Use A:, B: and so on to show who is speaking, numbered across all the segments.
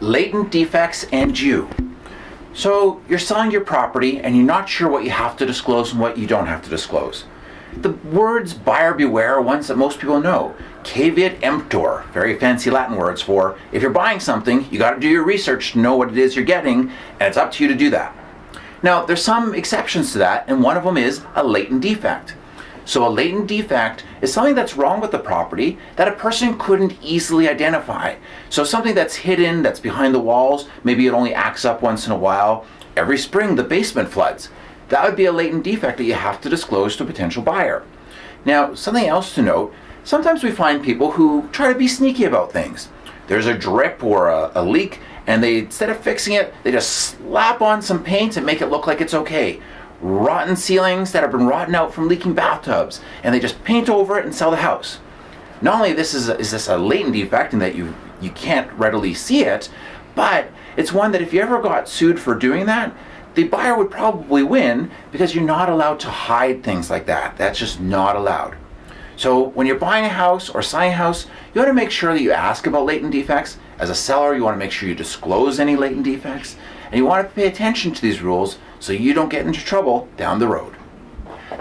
A: latent defects and you. So you're selling your property and you're not sure what you have to disclose and what you don't have to disclose. The words buyer beware are ones that most people know. Caveat Emptor, very fancy Latin words for if you're buying something, you got to do your research to know what it is you're getting, and it's up to you to do that. Now, there's some exceptions to that, and one of them is a latent defect. So a latent defect is something that's wrong with the property that a person couldn't easily identify. So something that's hidden, that's behind the walls, maybe it only acts up once in a while. Every spring the basement floods. That would be a latent defect that you have to disclose to a potential buyer. Now, something else to note, sometimes we find people who try to be sneaky about things. There's a drip or a leak, and instead of fixing it, they just slap on some paint and make it look like it's okay. Rotten ceilings that have been rotten out from leaking bathtubs, and they just paint over it and sell the house. Not only is this a latent defect in that you can't readily see it, but it's one that if you ever got sued for doing that, the buyer would probably win because you're not allowed to hide things like that. That's just not allowed. So when you're buying a house or selling a house, you want to make sure that you ask about latent defects. As a seller, you want to make sure you disclose any latent defects, and you want to pay attention to these rules so you don't get into trouble down the road.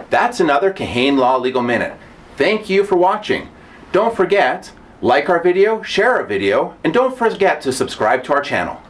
A: That's another Kahane Law Legal Minute. Thank you for watching. Don't forget, like our video, share our video, and don't forget to subscribe to our channel.